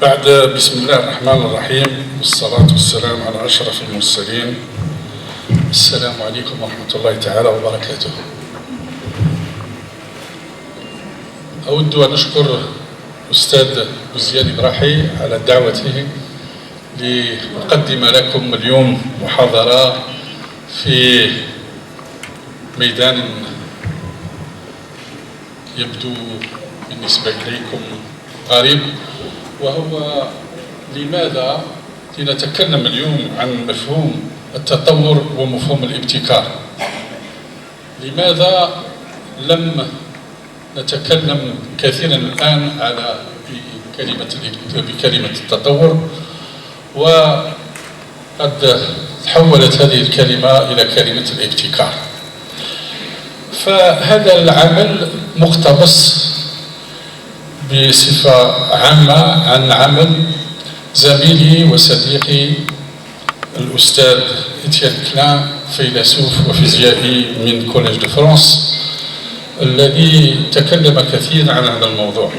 بعد بسم الله الرحمن الرحيم والصلاة والسلام على أشرف المرسلين. السلام عليكم ورحمة الله تعالى وبركاته. أود أن أشكر أستاذ بوزيان إبراحي على دعوته لأقدم لكم اليوم محاضرة في ميدان يبدو بالنسبة إليكم قريب، وهو لماذا لنتكلم اليوم عن مفهوم التطور ومفهوم الابتكار. لماذا لم نتكلم كثيرا الآن على بكلمة التطور، وقد تحولت هذه الكلمة إلى كلمة الابتكار؟ فهذا العمل مقتبس بصفة عامة عن عمل زميلي وصديقي الأستاذ إتيان كلان، فيلسوف وفيزيائي من كوليج دو فرانس، الذي تكلم كثيرا عن هذا الموضوع.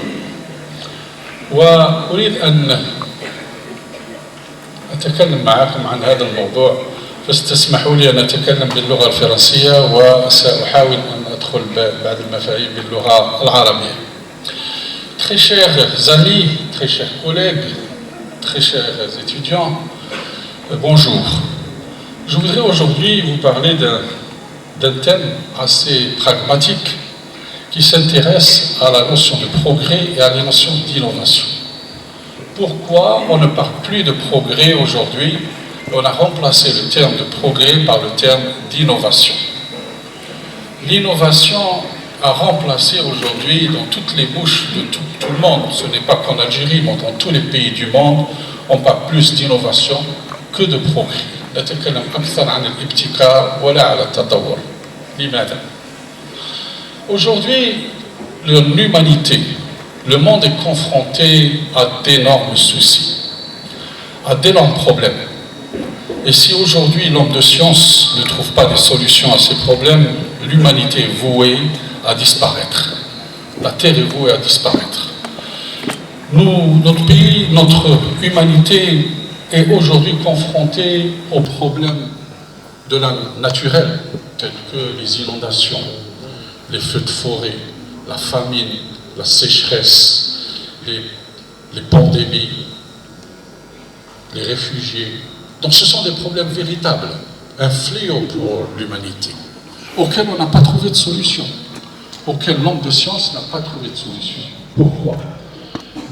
وأريد أن أتكلم معكم عن هذا الموضوع، فاستسمحوا لي أن أتكلم باللغة الفرنسية، وسأحاول أن أدخل بعض المفاهيم باللغة العربية. Très chers amis, très chers collègues, très chers étudiants, bonjour. Je voudrais aujourd'hui vous parler d'un thème assez pragmatique qui s'intéresse à la notion de progrès et à la notion d'innovation. Pourquoi on ne parle plus de progrès aujourd'hui? On a remplacé le terme de progrès par le terme d'innovation. L'innovation a remplacé aujourd'hui dans toutes les bouches de tout le monde. Ce n'est pas qu'en Algérie, mais dans tous les pays du monde, on parle plus d'innovation que de progrès. نتكلم أكثر عن الابتكار ولا على التطور. لماذا؟ Aujourd'hui, l'humanité, le monde est confronté à d'énormes soucis, à d'énormes problèmes. Et si aujourd'hui l'homme de science ne trouve pas des solutions à ces problèmes, l'humanité est vouée à disparaître. La Terre est vouée à disparaître. Notre pays, notre humanité est aujourd'hui confrontée aux problèmes de la naturelle, tels que les inondations, les feux de forêt, la famine, la sécheresse, les pandémies, les réfugiés. Donc ce sont des problèmes véritables, un fléau pour l'humanité, auquel on n'a pas trouvé de solution, auquel l'homme de science n'a pas trouvé de solution. Pourquoi?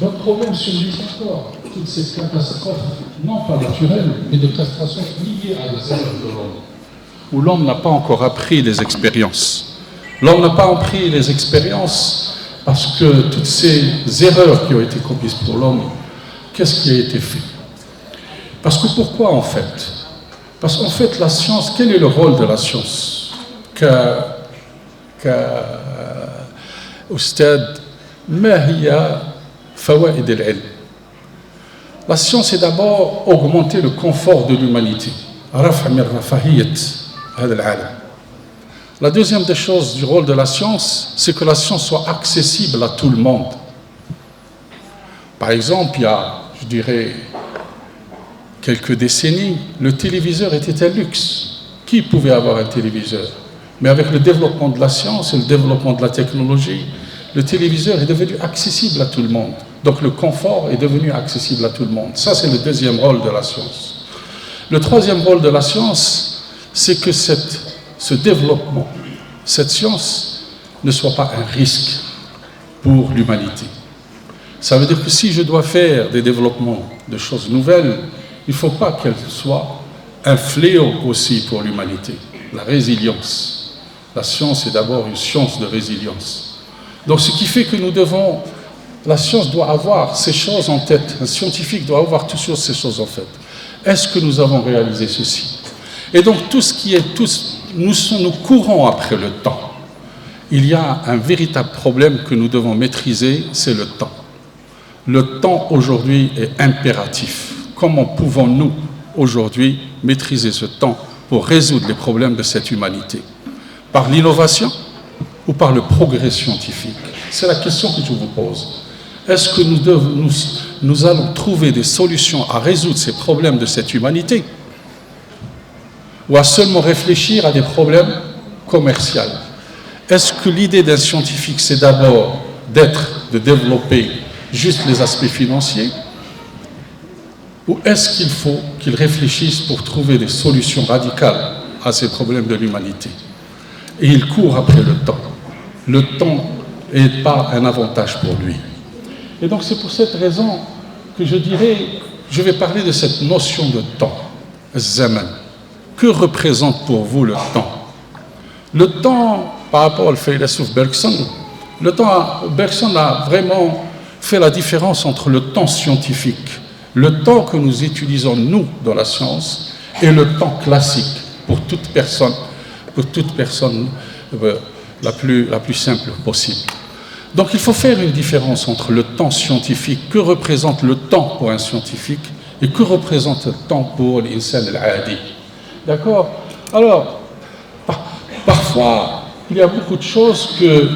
D'autres problèmes surgissent encore, toutes ces catastrophes, non pas naturelles, mais des catastrophes liées à des erreurs de l'homme, où l'homme n'a pas encore appris les expériences. L'homme n'a pas appris les expériences parce que toutes ces erreurs qui ont été commises pour l'homme, qu'est-ce qui a été fait? Parce que pourquoi en fait? Parce qu'en fait la science, quel est le rôle de la science? أستاذ ما هي فوائد العلم؟ La science est d'abord augmenter le confort de l'humanité. رفع من رفاهية هذا العالم. La deuxième des choses du rôle de la science, c'est que la science soit accessible à tout le monde. Par exemple, il y a, je dirais, quelques décennies, le téléviseur était un luxe. Qui pouvait avoir un téléviseur? Mais avec le développement de la science et le développement de la technologie, le téléviseur est devenu accessible à tout le monde. Donc le confort est devenu accessible à tout le monde. Ça, c'est le deuxième rôle de la science. Le troisième rôle de la science, c'est que ce développement, cette science, ne soit pas un risque pour l'humanité. Ça veut dire que si je dois faire des développements de choses nouvelles, il ne faut pas qu'elles soient un fléau aussi pour l'humanité. La résilience. La science est d'abord une science de résilience. Donc ce qui fait que la science doit avoir ces choses en tête. Un scientifique doit avoir toujours ces choses en tête. Est-ce que nous avons réalisé ceci? Et donc tout ce qui est, nous courons après le temps. Il y a un véritable problème que nous devons maîtriser, c'est le temps. Le temps aujourd'hui est impératif. Comment pouvons-nous aujourd'hui maîtriser ce temps pour résoudre les problèmes de cette humanité? Par l'innovation ou par le progrès scientifique? C'est la question que je vous pose. Est-ce que nous allons trouver des solutions à résoudre ces problèmes de cette humanité, ou à seulement réfléchir à des problèmes commerciaux? Est-ce que l'idée d'un scientifique, c'est d'abord de développer juste les aspects financiers, ou est-ce qu'il faut qu'il réfléchisse pour trouver des solutions radicales à ces problèmes de l'humanité? Et il court après le temps. Le temps n'est pas un avantage pour lui. Et donc c'est pour cette raison que je vais parler de cette notion de temps, zaman. Que représente pour vous le temps? Le temps, par rapport au philosophe Bergson, Bergson a vraiment fait la différence entre le temps scientifique, le temps que nous utilisons nous dans la science, et le temps classique pour toute personne la plus simple possible. Donc il faut faire une différence entre le temps scientifique, que représente le temps pour un scientifique, et que représente le temps pour l'insan al-adi. D'accord? Alors, parfois, il y a beaucoup de choses que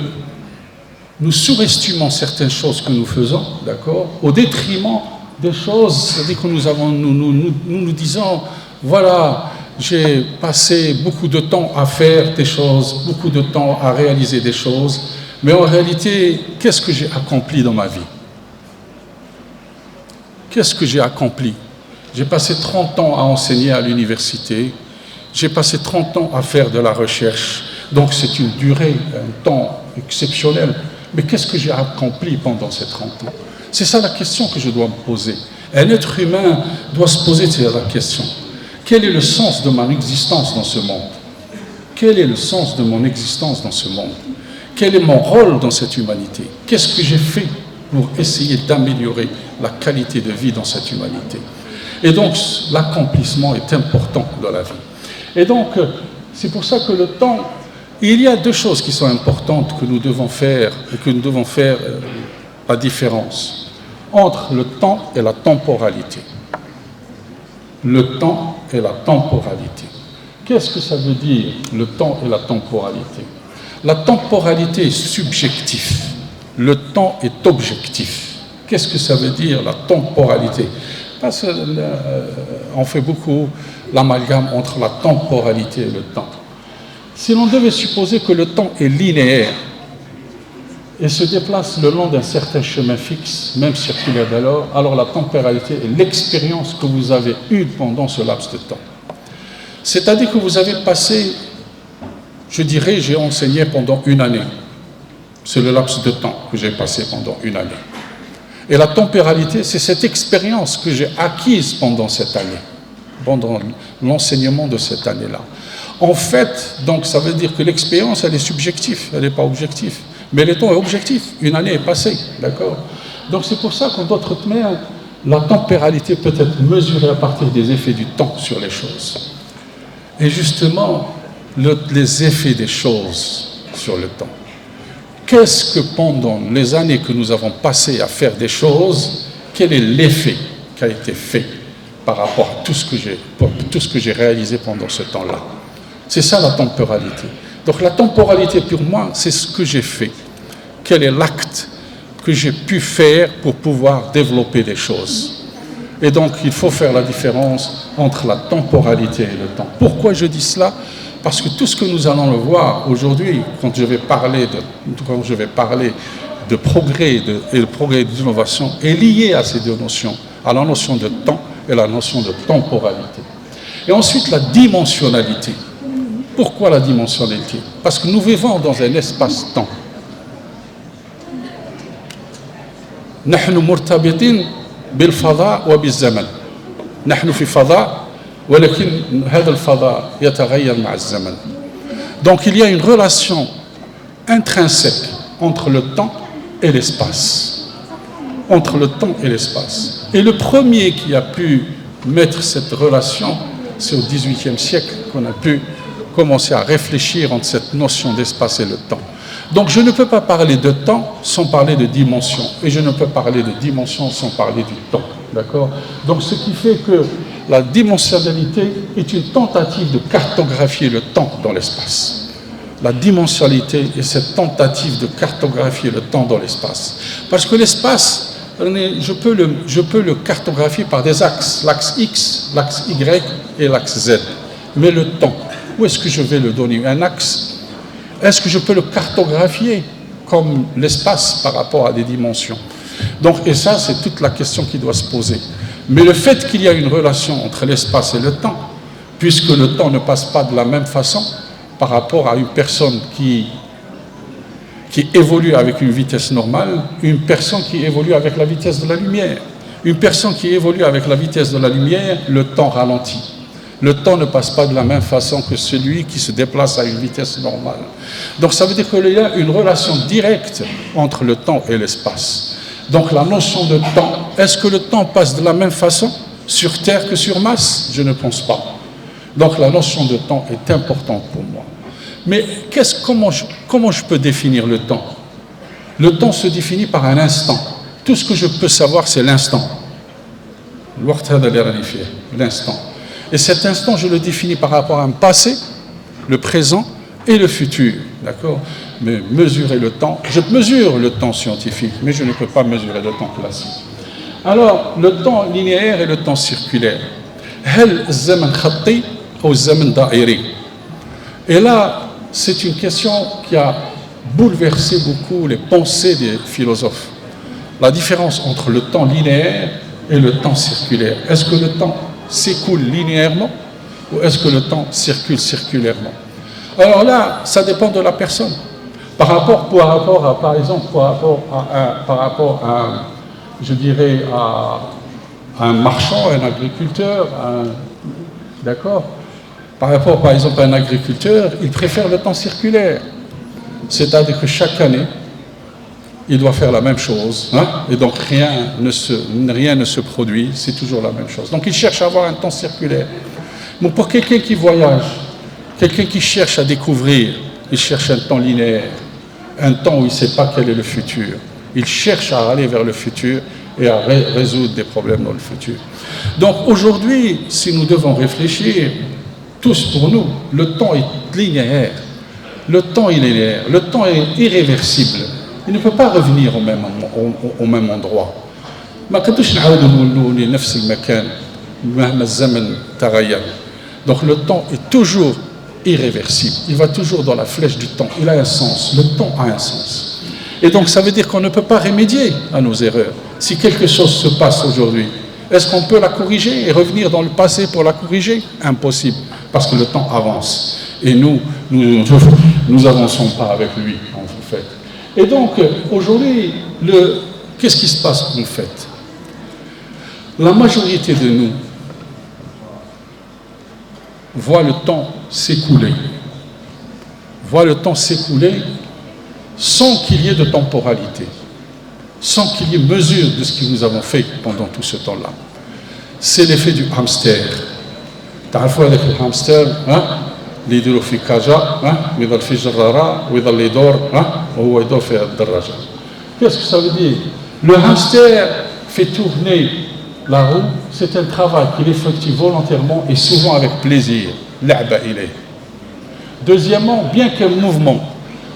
nous surestimons certaines choses que nous faisons, d'accord, au détriment des choses, c'est-à-dire que nous disons, voilà, j'ai passé beaucoup de temps à faire des choses, beaucoup de temps à réaliser des choses, mais en réalité, qu'est-ce que j'ai accompli dans ma vie? Qu'est-ce que j'ai accompli? J'ai passé 30 ans à enseigner à l'université, j'ai passé 30 ans à faire de la recherche, donc c'est une durée, un temps exceptionnel. Mais qu'est-ce que j'ai accompli pendant ces 30 ans? C'est ça la question que je dois me poser. Un être humain doit se poser la question. Quel est le sens de mon existence dans ce monde? Quel est le sens de mon existence dans ce monde? Quel est mon rôle dans cette humanité? Qu'est-ce que j'ai fait pour essayer d'améliorer la qualité de vie dans cette humanité? Et donc, l'accomplissement est important dans la vie. Et donc, c'est pour ça que le temps, il y a deux choses qui sont importantes que nous devons faire, et que nous devons faire la différence entre le temps et la temporalité. Le temps et la temporalité. Qu'est-ce que ça veut dire, le temps et la temporalité? La temporalité est subjective, le temps est objectif. Qu'est-ce que ça veut dire, la temporalité? Parce qu'on fait beaucoup l'amalgame entre la temporalité et le temps. Si l'on devait supposer que le temps est linéaire et se déplace le long d'un certain chemin fixe, même circulaire d'alors, alors la temporalité est l'expérience que vous avez eue pendant ce laps de temps. C'est-à-dire que vous avez passé, je dirais, j'ai enseigné pendant une année. C'est le laps de temps que j'ai passé pendant une année. Et la temporalité, c'est cette expérience que j'ai acquise pendant cette année, pendant l'enseignement de cette année-là. En fait, donc, ça veut dire que l'expérience, elle est subjective, elle n'est pas objective. Mais le temps est objectif, une année est passée, d'accord? Donc c'est pour ça qu'en d'autres termes, la temporalité peut être mesurée à partir des effets du temps sur les choses. Et justement, les effets des choses sur le temps. Qu'est-ce que pendant les années que nous avons passées à faire des choses, quel est l'effet qui a été fait par rapport à tout ce que j'ai réalisé pendant ce temps-là? C'est ça la temporalité. Donc la temporalité pour moi, c'est ce que j'ai fait. Quel est l'acte que j'ai pu faire pour pouvoir développer des choses? Et donc il faut faire la différence entre la temporalité et le temps. Pourquoi je dis cela? Parce que tout ce que nous allons le voir aujourd'hui, quand je vais parler de progrès et de progrès d'innovation, est lié à ces deux notions, à la notion de temps et la notion de temporalité. Et ensuite la dimensionnalité. Pourquoi la dimensionnalité? Parce que nous vivons dans un espace-temps. نحن مرتبطين بالفضاء وبالزمن. نحن في فضاء ولكن هذا الفضاء يتغير مع الزمن. Donc il y a une relation intrinsèque entre le temps et l'espace. Entre le temps et l'espace. Et le premier qui a pu mettre cette relation, c'est au XVIIIe siècle qu'on a pu commencer à réfléchir entre cette notion d'espace et le temps. Donc je ne peux pas parler de temps sans parler de dimension, et je ne peux parler de dimension sans parler du temps, d'accord? Donc ce qui fait que la dimensionnalité est une tentative de cartographier le temps dans l'espace. La dimensionnalité est cette tentative de cartographier le temps dans l'espace. Parce que l'espace, je peux le cartographier par des axes, l'axe X, l'axe Y et l'axe Z. Mais le temps, où est-ce que je vais le donner? Un axe, est-ce que je peux le cartographier comme l'espace par rapport à des dimensions? Donc, et ça, c'est toute la question qui doit se poser. Mais le fait qu'il y a une relation entre l'espace et le temps, puisque le temps ne passe pas de la même façon par rapport à une personne qui évolue avec une vitesse normale, une personne qui évolue avec la vitesse de la lumière. Une personne qui évolue avec la vitesse de la lumière, le temps ralentit. Le temps ne passe pas de la même façon que celui qui se déplace à une vitesse normale. Donc ça veut dire qu'il y a une relation directe entre le temps et l'espace. Donc la notion de temps, est-ce que le temps passe de la même façon sur Terre que sur Mars? Je ne pense pas. Donc la notion de temps est importante pour moi. Mais comment je peux définir le temps? Le temps se définit par un instant. Tout ce que je peux savoir, c'est l'instant. L'instant. Et cet instant, je le définis par rapport à un passé, le présent et le futur. D'accord? Mais mesurer le temps, je mesure le temps scientifique, mais je ne peux pas mesurer le temps classique. Alors, le temps linéaire et le temps circulaire. Et là, c'est une question qui a bouleversé beaucoup les pensées des philosophes. La différence entre le temps linéaire et le temps circulaire. Est-ce que le temps s'écoule linéairement ou est-ce que le temps circule circulairement? Alors là, ça dépend de la personne. Par rapport à, je dirais, à un marchand, un agriculteur, d'accord? Par rapport, par exemple, à un agriculteur, il préfère le temps circulaire. C'est-à-dire que chaque année, il doit faire la même chose, hein? Et donc rien ne se produit, c'est toujours la même chose. Donc il cherche à avoir un temps circulaire. Mais pour quelqu'un qui voyage, quelqu'un qui cherche à découvrir, il cherche un temps linéaire, un temps où il ne sait pas quel est le futur. Il cherche à aller vers le futur et à résoudre des problèmes dans le futur. Donc aujourd'hui, si nous devons réfléchir, tous pour nous, le temps est linéaire. Le temps est linéaire, le temps est irréversible. Il ne peut pas revenir au même endroit. Donc le temps est toujours irréversible. Il va toujours dans la flèche du temps. Il a un sens. Le temps a un sens. Et donc ça veut dire qu'on ne peut pas remédier à nos erreurs. Si quelque chose se passe aujourd'hui, est-ce qu'on peut la corriger et revenir dans le passé pour la corriger? Impossible, parce que le temps avance. Et nous n'avançons pas avec lui, en fait. Et donc, aujourd'hui, qu'est-ce qui se passe en fait? La majorité de nous voit le temps s'écouler. Voit le temps s'écouler sans qu'il y ait de temporalité, sans qu'il y ait mesure de ce que nous avons fait pendant tout ce temps-là. C'est l'effet du hamster. تعرفوا هذاك الهامستر اللي يديروا في كاجا ويظل في جرارة ويظل يدور وهو يدور في الدراجة. Qu'est-ce que ça veut dire? Le hamster fait tourner la roue, c'est un travail qu'il effectue volontairement et souvent avec plaisir. لعبة إليه. Deuxièmement, bien qu'un mouvement,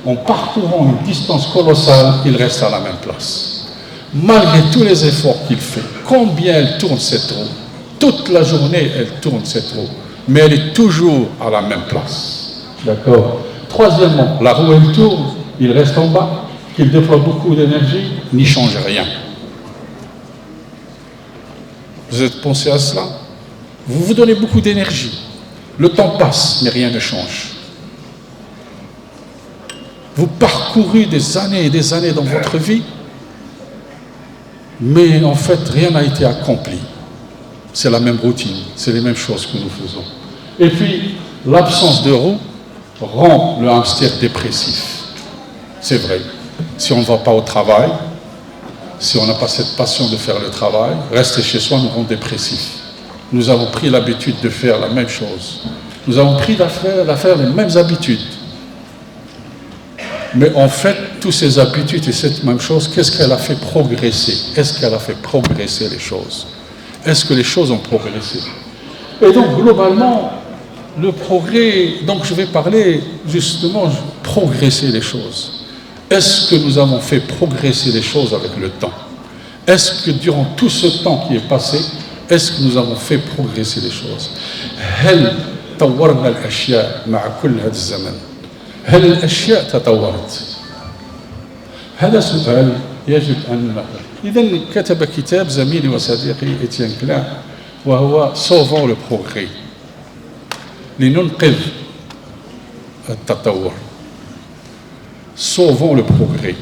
en parcourant une distance colossale, il reste à la même place. Malgré tous les efforts qu'il fait, combien elle tourne cette roue? Toute la journée, elle tourne cette roue, mais elle est toujours à la même place. D'accord. Troisièmement, la roue, elle tourne, il reste en bas, qu'il déploie beaucoup d'énergie, n'y change rien. Vous êtes pensé à cela? Vous vous donnez beaucoup d'énergie. Le temps passe, mais rien ne change. Vous parcourez des années et des années dans votre vie, mais en fait, rien n'a été accompli. C'est la même routine, c'est les mêmes choses que nous faisons. Et puis, l'absence de roue rend le hamster dépressif. C'est vrai. Si on ne va pas au travail, si on n'a pas cette passion de faire le travail, rester chez soi nous rend dépressifs. Nous avons pris l'habitude de faire la même chose. Nous avons pris d'affaire les mêmes habitudes. Mais en fait, toutes ces habitudes et cette même chose, qu'est-ce qu'elle a fait progresser? Est-ce qu'elle a fait progresser les choses? Est-ce que les choses ont progressé? Et donc, globalement, le progrès, donc je vais parler justement progresser les choses. Est-ce que nous avons fait progresser les choses avec le temps? est-ce que durant tout ce temps qui est passé, est-ce que nous avons fait progresser les choses? هل طورنا الأشياء مع كل هذا الزمن؟ هل الأشياء تطورت؟ هذا سؤال يجب أن نقول. إذن كتب كتاب زميلي وصديقي إتيان كلان وهو Sauvons le progrès لننقذ التطور. Sauvons le progrès.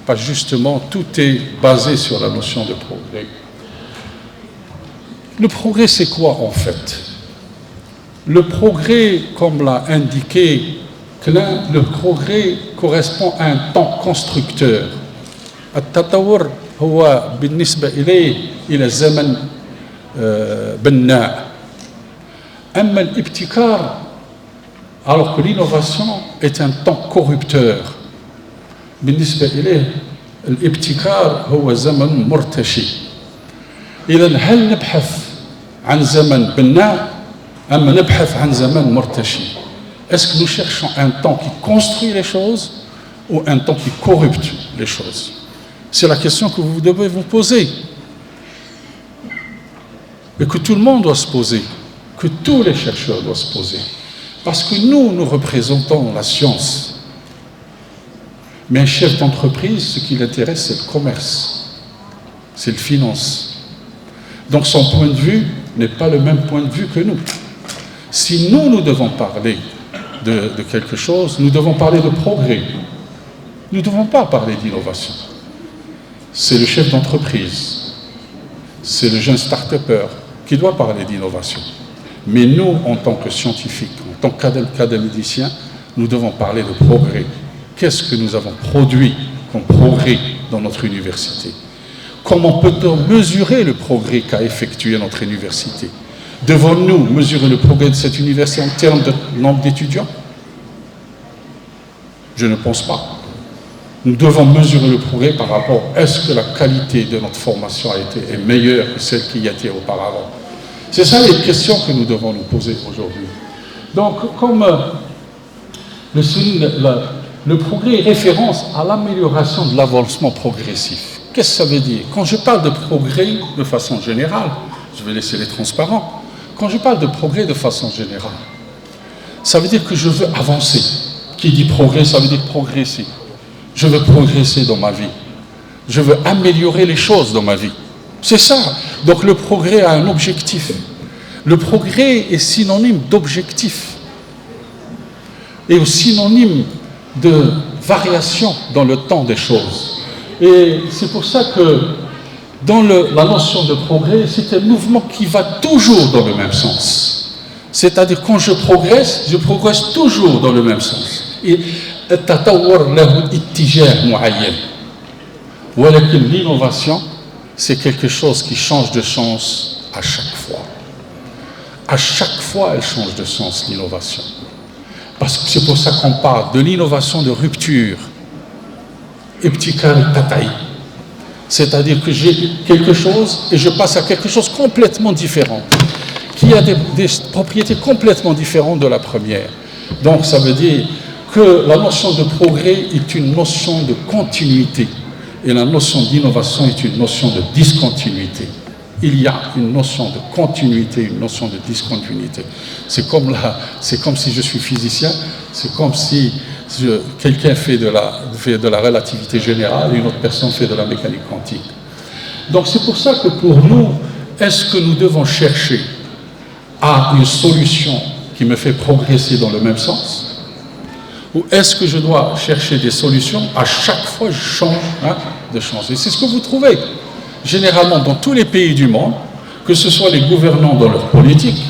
Pas justement, tout est basé sur la notion de progrès. Le progrès, c'est quoi en fait? Le progrès, comme l'a indiqué Klein, le progrès correspond à un temps constructeur. التطور هو بالنسبة إليه إلى زمن بناء. أما الابتكار, alors que l'innovation est un temps corrupteur. بالنسبة إليه الابتكار هو زمن مرتشي. إذن هل نبحث عن زمن بناء أم نبحث عن زمن مرتشي? Est-ce que nous cherchons un temps qui construit les choses ou un temps qui corrupte les choses? C'est la question que vous devez vous poser. Et que tout le monde doit se poser, que tous les chercheurs doivent se poser. Parce que nous représentons la science. Mais un chef d'entreprise, ce qui l'intéresse, c'est le commerce, c'est le finance. Donc son point de vue n'est pas le même point de vue que nous. Si nous devons parler de quelque chose, nous devons parler de progrès. Nous ne devons pas parler d'innovation. C'est le chef d'entreprise, c'est le jeune start-upper qui doit parler d'innovation. Mais nous, en tant que scientifiques, en tant qu'académiciens, nous devons parler de progrès. Qu'est-ce que nous avons produit comme progrès dans notre université? Comment peut-on mesurer le progrès qu'a effectué notre université? Devons-nous mesurer le progrès de cette université en termes de nombre d'étudiants? Je ne pense pas. Nous devons mesurer le progrès par rapport à est-ce que la qualité de notre formation est meilleure que celle qui y était auparavant. C'est ça les questions que nous devons nous poser aujourd'hui. Donc, comme le souligne le progrès est référence à l'amélioration de l'avancement progressif. Qu'est-ce que ça veut dire? Quand je parle de progrès de façon générale, je vais laisser les transparents, quand je parle de progrès de façon générale, ça veut dire que je veux avancer. Qui dit progrès, ça veut dire progresser. Je veux progresser dans ma vie. Je veux améliorer les choses dans ma vie. C'est ça. Donc le progrès a un objectif. Le progrès est synonyme d'objectif. Et synonyme de variation dans le temps des choses. Et c'est pour ça que dans la notion de progrès, c'est un mouvement qui va toujours dans le même sens. C'est-à-dire quand je progresse toujours dans le même sens. Et l'innovation, c'est quelque chose qui change de sens à chaque fois. À chaque fois, elle change de sens, l'innovation. Parce que c'est pour ça qu'on parle de l'innovation de rupture. C'est-à-dire que j'ai quelque chose et je passe à quelque chose complètement différent, qui a des propriétés complètement différentes de la première. Donc ça veut dire que la notion de progrès est une notion de continuité et la notion d'innovation est une notion de discontinuité. Il y a une notion de continuité, une notion de discontinuité. C'est comme si je suis physicien, c'est comme si quelqu'un fait de la relativité générale et une autre personne fait de la mécanique quantique. Donc c'est pour ça que pour nous, est-ce que nous devons chercher à une solution qui me fait progresser dans le même sens? Ou est-ce que je dois chercher des solutions à chaque fois je change de changer? C'est ce que vous trouvez généralement dans tous les pays du monde, que ce soit les gouvernants dans leur politique,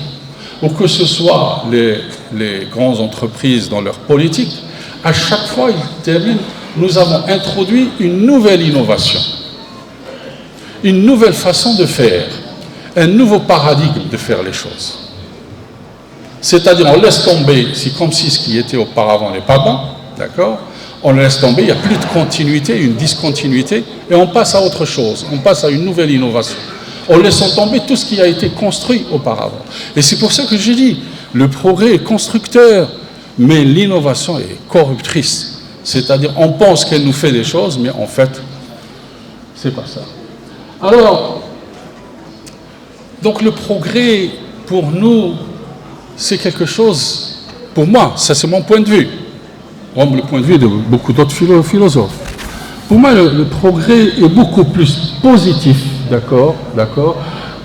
ou que ce soit les grandes entreprises dans leur politique, à chaque fois ils terminent, nous avons introduit une nouvelle innovation, une nouvelle façon de faire, un nouveau paradigme de faire les choses. C'est-à-dire on laisse tomber, c'est comme si ce qui était auparavant n'est pas bon, d'accord? On le laisse tomber, il n'y a plus de continuité, une discontinuité, et on passe à autre chose, on passe à une nouvelle innovation. En laissant tomber tout ce qui a été construit auparavant. Et c'est pour ça que je dis, le progrès est constructeur, mais l'innovation est corruptrice. C'est-à-dire, on pense qu'elle nous fait des choses, mais en fait, c'est pas ça. Alors, donc le progrès, pour nous, c'est quelque chose, pour moi, ça c'est mon point de vue, comme le point de vue de beaucoup d'autres philosophes. Pour moi, le progrès est beaucoup plus positif, d'accord,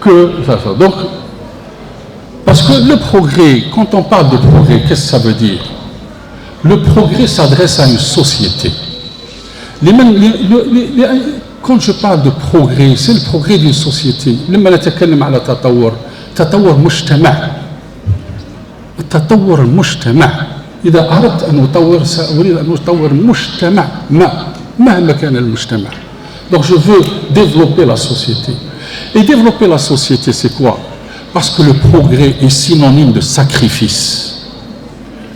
que ça. Donc, parce que le progrès, quand on parle de progrès, qu'est-ce que ça veut dire? Le progrès s'adresse à une société. Quand je parle de progrès, c'est le progrès d'une société. لما نتكلم على تطور مجتمع. تطور المجتمع. إذا أردت أن أطور سأريد أن أطور مجتمع مهما كان المجتمع. Donc je veux développer la société. Et développer la société, c'est quoi? Parce que le progrès est synonyme de sacrifice.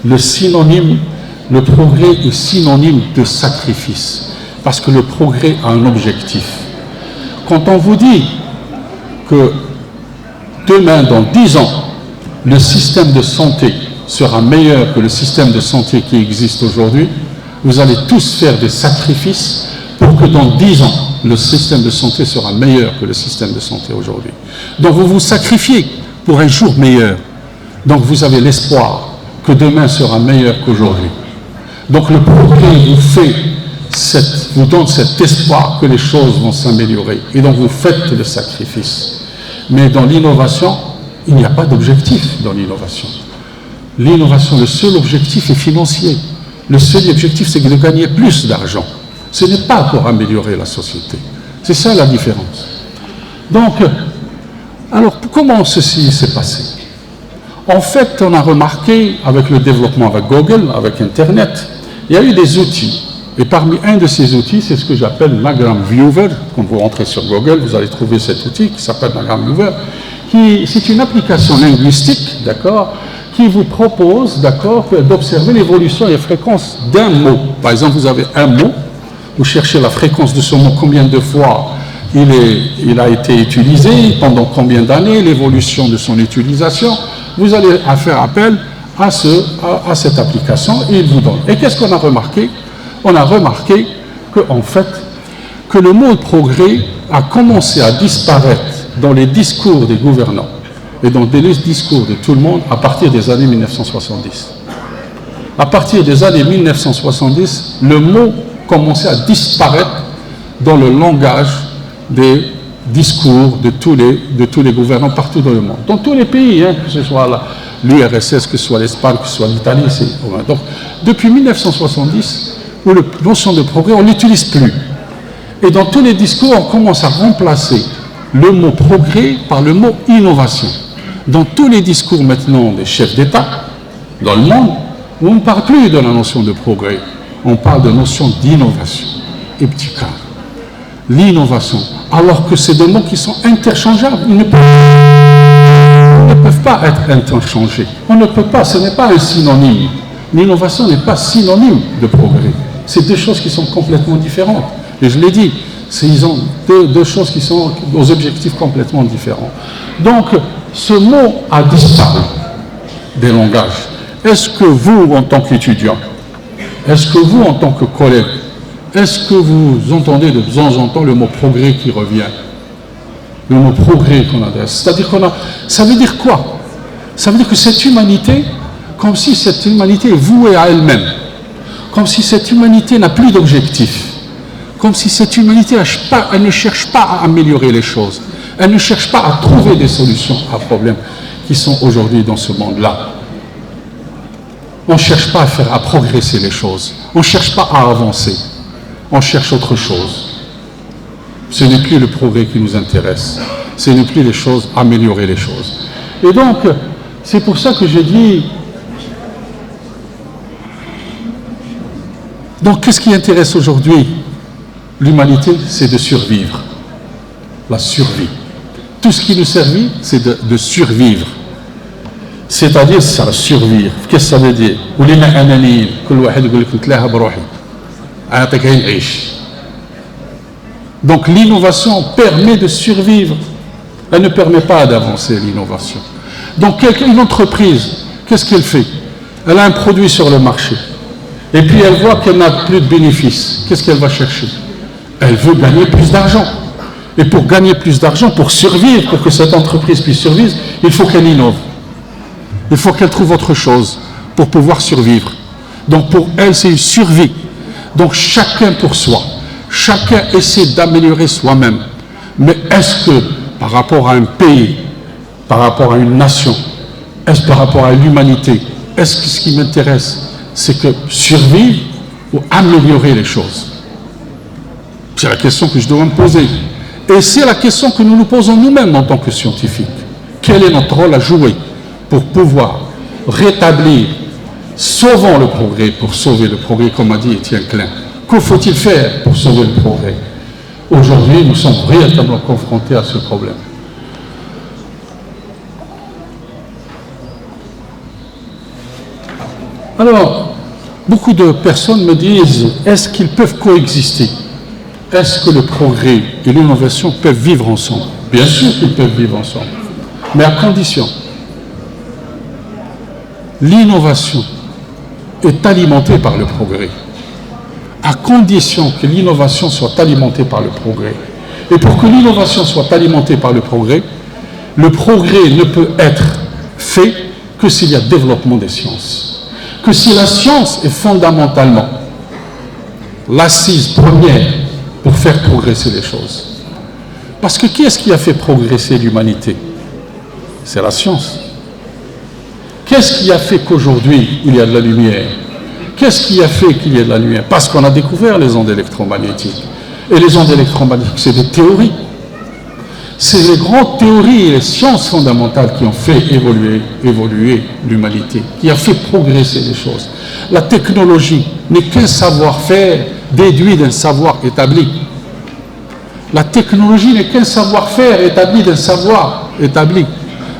Le progrès est synonyme de sacrifice. Parce que le progrès a un objectif. Quand on vous dit que demain, dans 10 ans, le système de santé sera meilleur que le système de santé qui existe aujourd'hui, vous allez tous faire des sacrifices pour que dans 10 ans, le système de santé sera meilleur que le système de santé aujourd'hui. Donc vous vous sacrifiez pour un jour meilleur. Donc vous avez l'espoir que demain sera meilleur qu'aujourd'hui. Donc le progrès vous donne cet espoir que les choses vont s'améliorer. Et donc vous faites le sacrifice. Mais dans l'innovation, il n'y a pas d'objectif dans l'innovation. L'innovation, le seul objectif est financier. Le seul objectif, c'est de gagner plus d'argent. Ce n'est pas pour améliorer la société. C'est ça la différence. Donc, alors comment ceci s'est passé? En fait, on a remarqué, avec le développement avec Google, avec Internet, il y a eu des outils. Et parmi un de ces outils, c'est ce que j'appelle Magram Viewer. Quand vous rentrez sur Google, vous allez trouver cet outil qui s'appelle Magram Viewer. C'est une application linguistique, d'accord, qui vous propose, d'accord, d'observer l'évolution et la fréquence d'un mot. Par exemple, vous avez un mot, vous cherchez la fréquence de ce mot, combien de fois il a été utilisé, pendant combien d'années, l'évolution de son utilisation. Vous allez faire appel à cette application et il vous donne. Et qu'est-ce qu'on a remarqué? On a remarqué qu'en fait, que le mot progrès a commencé à disparaître dans les discours des gouvernants et dans les discours de tout le monde à partir des années 1970. À partir des années 1970, le mot commençait à disparaître dans le langage des discours de tous les gouvernants partout dans le monde. Dans tous les pays, que ce soit l'URSS, que ce soit l'Espagne, que ce soit l'Italie. Donc, depuis 1970, où la notion de progrès, on ne l'utilise plus. Et dans tous les discours, on commence à remplacer le mot progrès par le mot innovation. Dans tous les discours maintenant des chefs d'État, dans le monde, on ne parle plus de la notion de progrès, on parle de notion d'innovation. Ibtikar. L'innovation. Alors que c'est des mots qui sont interchangeables. Ils ne peuvent pas être interchangés. On ne peut pas, ce n'est pas un synonyme. L'innovation n'est pas synonyme de progrès. C'est deux choses qui sont complètement différentes. Et je l'ai dit, ils ont deux choses qui sont aux objectifs complètement différents. Donc, ce mot a disparu des langages. Est-ce que vous, en tant qu'étudiant, est-ce que vous, en tant que collègue, est-ce que vous entendez de temps en temps le mot progrès qui revient? Le mot progrès qu'on adresse. C'est-à-dire ça veut dire quoi? Ça veut dire que cette humanité, comme si cette humanité est vouée à elle-même, comme si cette humanité n'a plus d'objectif, comme si cette humanité elle ne cherche pas à améliorer les choses, elle ne cherche pas à trouver des solutions à problèmes qui sont aujourd'hui dans ce monde-là. On ne cherche pas à progresser les choses, on ne cherche pas à avancer, on cherche autre chose. Ce n'est plus le progrès qui nous intéresse, ce n'est plus les choses, améliorer les choses. Et donc, c'est pour ça que j'ai dit. Donc, qu'est-ce qui intéresse aujourd'hui l'humanité? C'est de survivre. La survie. Tout ce qui nous servit, c'est de survivre. C'est-à-dire, ça va survivre. Qu'est-ce que ça veut dire? Donc, l'innovation permet de survivre. Elle ne permet pas d'avancer, l'innovation. Donc, une entreprise, qu'est-ce qu'elle fait? Elle a un produit sur le marché. Et puis elle voit qu'elle n'a plus de bénéfices. Qu'est-ce qu'elle va chercher? Elle veut gagner plus d'argent. Et pour gagner plus d'argent, pour survivre, pour que cette entreprise puisse survivre, il faut qu'elle innove. Il faut qu'elle trouve autre chose pour pouvoir survivre. Donc pour elle, c'est une survie. Donc chacun pour soi. Chacun essaie d'améliorer soi-même. Mais est-ce que par rapport à un pays, par rapport à une nation, est-ce par rapport à l'humanité, est-ce que ce qui m'intéresse, c'est que survivre ou améliorer les choses? C'est la question que je dois me poser. Et c'est la question que nous nous posons nous-mêmes en tant que scientifiques. Quel est notre rôle à jouer pour pouvoir rétablir, sauvons le progrès, pour sauver le progrès, comme a dit Étienne Klein. Que faut-il faire pour sauver le progrès? Aujourd'hui, nous sommes véritablement confrontés à ce problème. Alors, beaucoup de personnes me disent, est-ce qu'ils peuvent coexister? Est-ce que le progrès et l'innovation peuvent vivre ensemble? Bien sûr qu'ils peuvent vivre ensemble, mais à condition. L'innovation est alimentée par le progrès, à condition que l'innovation soit alimentée par le progrès. Et pour que l'innovation soit alimentée par le progrès ne peut être fait que s'il y a développement des sciences. Que si la science est fondamentalement l'assise première pour faire progresser les choses. Parce que qui est-ce qui a fait progresser l'humanité? C'est la science. Qu'est-ce qui a fait qu'aujourd'hui il y a de la lumière? Qu'est-ce qui a fait qu'il y ait de la lumière? Parce qu'on a découvert les ondes électromagnétiques. Et les ondes électromagnétiques, c'est des théories. C'est les grandes théories et les sciences fondamentales qui ont fait évoluer l'humanité, qui a fait progresser les choses. La technologie n'est qu'un savoir-faire déduit d'un savoir établi. La technologie n'est qu'un savoir-faire établi d'un savoir établi.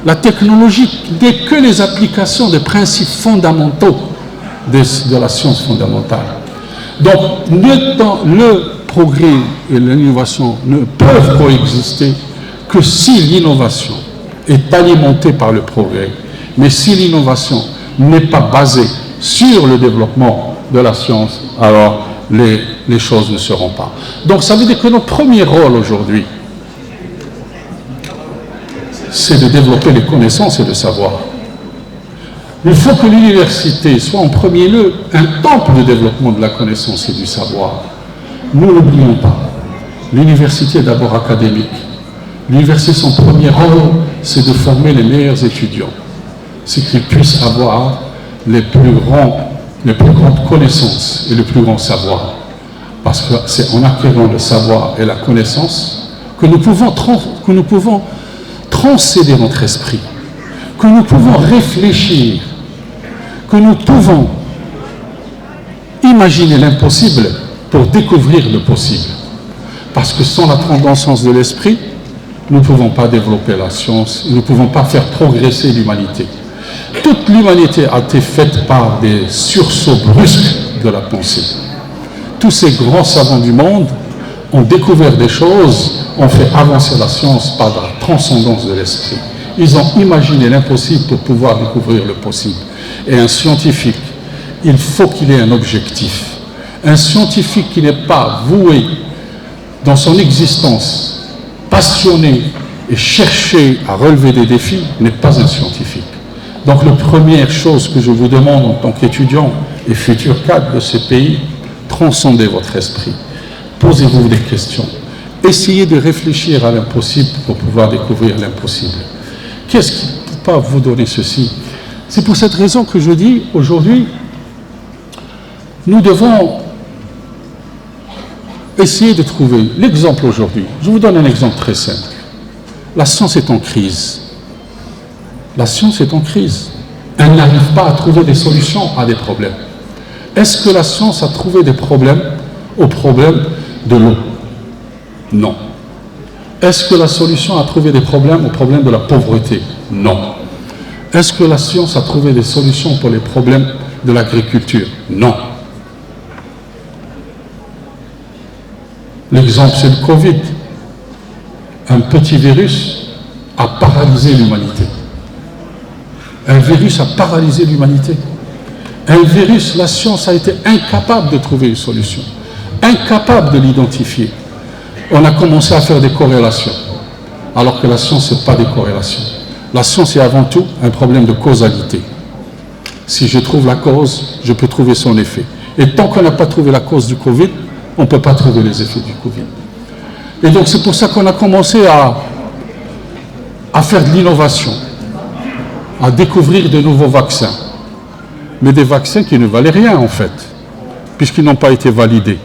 La technologie n'est que les applications des principes fondamentaux de la science fondamentale. Donc, le progrès et l'innovation ne peuvent coexister que si l'innovation est alimentée par le progrès. Mais si l'innovation n'est pas basée sur le développement de la science, alors les choses ne seront pas. Donc ça veut dire que notre premier rôle aujourd'hui, c'est de développer les connaissances et le savoir. Il faut que l'université soit en premier lieu un temple de développement de la connaissance et du savoir. Nous n'oublions pas, l'université est d'abord académique. L'université, son premier rôle, c'est de former les meilleurs étudiants. C'est qu'ils puissent avoir les plus grandes connaissances et le plus grand savoir. Parce que c'est en acquérant le savoir et la connaissance que nous pouvons transcender notre esprit, que nous pouvons réfléchir, que nous pouvons imaginer l'impossible pour découvrir le possible. Parce que sans la transcendance de l'esprit, nous ne pouvons pas développer la science, nous ne pouvons pas faire progresser l'humanité. Toute l'humanité a été faite par des sursauts brusques de la pensée. Tous ces grands savants du monde ont découvert des choses, ont fait avancer la science par la transcendance de l'esprit. Ils ont imaginé l'impossible pour pouvoir découvrir le possible. Et un scientifique, il faut qu'il ait un objectif. Un scientifique qui n'est pas voué dans son existence, passionné et chercher à relever des défis, n'est pas un scientifique. Donc la première chose que je vous demande en tant qu'étudiant et futur cadre de ce pays, transcendez votre esprit. Posez-vous des questions. Essayez de réfléchir à l'impossible pour pouvoir découvrir l'impossible. Qu'est-ce qui ne peut pas vous donner ceci? C'est pour cette raison que je dis aujourd'hui, nous devons essayer de trouver l'exemple aujourd'hui. Je vous donne un exemple très simple. La science est en crise. La science est en crise. Elle n'arrive pas à trouver des solutions à des problèmes. Est-ce que la science a trouvé des problèmes au problème de l'eau? Non. Est-ce que la solution a trouvé des problèmes au problème de la pauvreté? Non. Est-ce que la science a trouvé des solutions pour les problèmes de l'agriculture? Non. L'exemple, c'est le Covid. Un petit virus a paralysé l'humanité. Un virus a paralysé l'humanité. Un virus, la science a été incapable de trouver une solution, incapable de l'identifier. on a commencé à faire des corrélations. Alors que la science, ce n'est pas des corrélations. La science est avant tout un problème de causalité. Si je trouve la cause, je peux trouver son effet. Et tant qu'on n'a pas trouvé la cause du Covid, on ne peut pas trouver les effets du Covid. Et donc c'est pour ça qu'on a commencé à faire de l'innovation, à découvrir de nouveaux vaccins. Mais des vaccins qui ne valaient rien en fait, puisqu'ils n'ont pas été validés.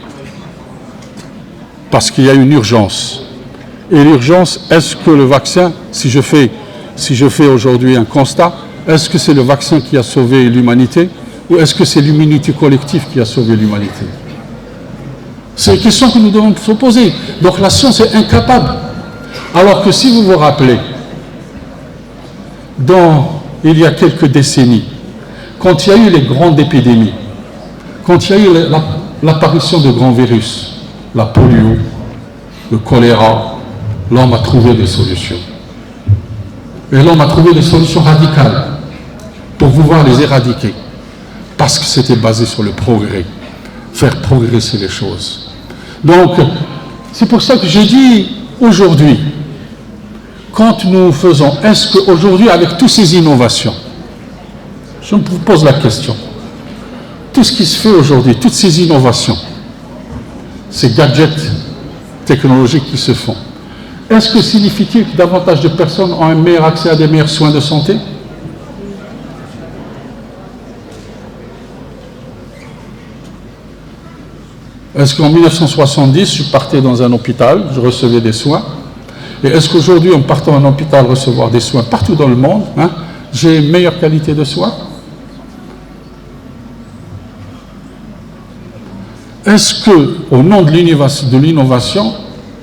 Parce qu'il y a une urgence. Et l'urgence, est-ce que le vaccin, si je fais aujourd'hui un constat, est-ce que c'est le vaccin qui a sauvé l'humanité ou est-ce que c'est l'immunité collective qui a sauvé l'humanité? C'est une question que nous devons nous poser. Donc la science est incapable. Alors que si vous vous rappelez, il y a quelques décennies, quand il y a eu les grandes épidémies, quand il y a eu l'apparition de grands virus, la polio, le choléra, l'homme a trouvé des solutions. Et l'homme a trouvé des solutions radicales pour pouvoir les éradiquer. Parce que c'était basé sur le progrès, faire progresser les choses. Donc, c'est pour ça que je dis aujourd'hui, quand nous faisons, est-ce qu'aujourd'hui, avec toutes ces innovations, je vous pose la question, tout ce qui se fait aujourd'hui, toutes ces innovations, ces gadgets technologiques qui se font, est-ce que signifie-t-il que davantage de personnes ont un meilleur accès à des meilleurs soins de santé? Est-ce qu'en 1970, je partais dans un hôpital, je recevais des soins, et est-ce qu'aujourd'hui, en partant en hôpital recevoir des soins partout dans le monde, j'ai une meilleure qualité de soins? Est-ce qu'au nom de l'innovation,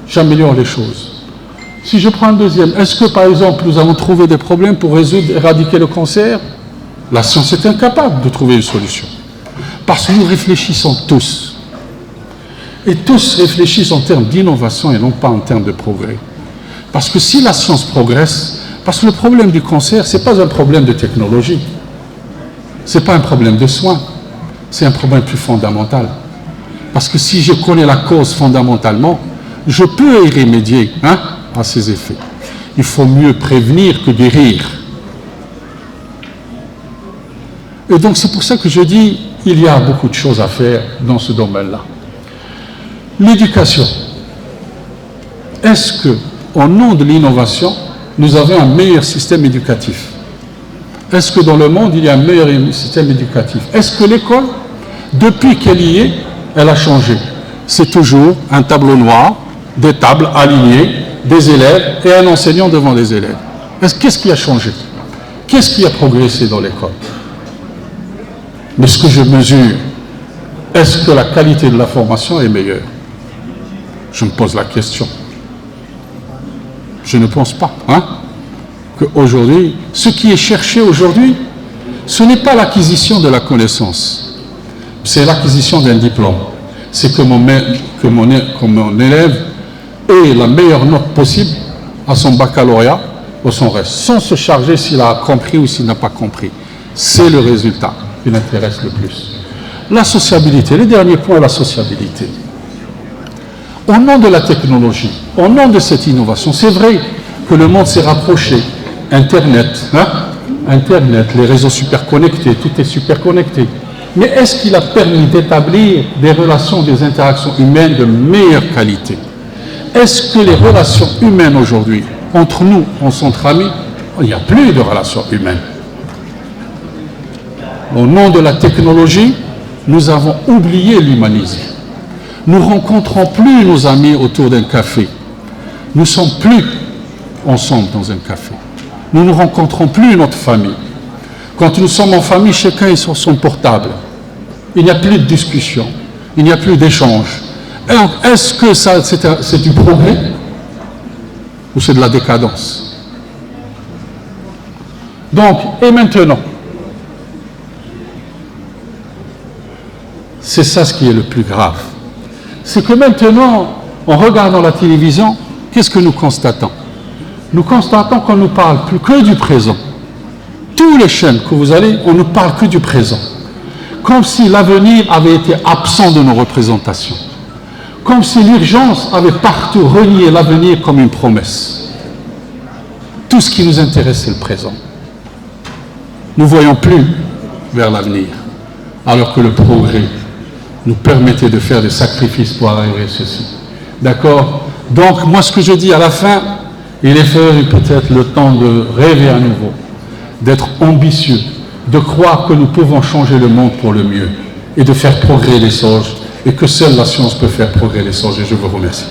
j'améliore les choses? Si je prends un deuxième, est-ce que par exemple nous avons trouvé des problèmes pour éradiquer le cancer? La science est incapable de trouver une solution. Parce que nous réfléchissons tous. Et tous réfléchissent en termes d'innovation et non pas en termes de progrès. Parce que si la science progresse, parce que le problème du cancer, ce n'est pas un problème de technologie. Ce n'est pas un problème de soins. C'est un problème plus fondamental. Parce que si je connais la cause fondamentalement, je peux y remédier à ses effets. Il faut mieux prévenir que guérir. Et donc c'est pour ça que je dis, il y a beaucoup de choses à faire dans ce domaine-là. L'éducation. Est-ce qu'au nom de l'innovation, nous avons un meilleur système éducatif? Est-ce que dans le monde, il y a un meilleur système éducatif? Est-ce que l'école, depuis qu'elle y est, elle a changé? C'est toujours un tableau noir, des tables alignées, des élèves et un enseignant devant des élèves. Qu'est-ce qui a changé? Qu'est-ce qui a progressé dans l'école? Mais ce que je mesure, est-ce que la qualité de la formation est meilleure? Je me pose la question. Je ne pense pas qu'aujourd'hui, ce qui est cherché aujourd'hui, ce n'est pas l'acquisition de la connaissance, c'est l'acquisition d'un diplôme. C'est que mon élève ait la meilleure note possible à son baccalauréat ou son reste, sans se charger s'il a compris ou s'il n'a pas compris. C'est le résultat qui l'intéresse le plus. La sociabilité, le dernier point, la sociabilité. Au nom de la technologie, au nom de cette innovation, c'est vrai que le monde s'est rapproché. Internet, les réseaux super connectés, tout est super connecté. Mais est-ce qu'il a permis d'établir des relations, des interactions humaines de meilleure qualité? Est-ce que les relations humaines aujourd'hui, entre nous, entre amis, il n'y a plus de relations humaines? Au nom de la technologie, nous avons oublié l'humanisme. Nous ne rencontrons plus nos amis autour d'un café. Nous ne sommes plus ensemble dans un café. Nous ne rencontrons plus notre famille. Quand nous sommes en famille, chacun est sur son portable. Il n'y a plus de discussion, il n'y a plus d'échange. Est-ce que ça, c'est du progrès ou c'est de la décadence? Donc, et maintenant, c'est ça ce qui est le plus grave. C'est que maintenant, en regardant la télévision, qu'est-ce que nous constatons? Nous constatons qu'on ne nous parle plus que du présent. Tous les chaînes que vous allez, on ne parle que du présent. Comme si l'avenir avait été absent de nos représentations. comme si l'urgence avait partout renié l'avenir comme une promesse. Tout ce qui nous intéresse, c'est le présent. Nous ne voyons plus vers l'avenir, alors que le progrès nous permettait de faire des sacrifices pour arriver à ceci. D'accord? Donc, moi, ce que je dis à la fin, il est peut-être le temps de rêver à nouveau, d'être ambitieux, de croire que nous pouvons changer le monde pour le mieux et de faire progresser les choses, et que seule la science peut faire progresser les choses. Et je vous remercie.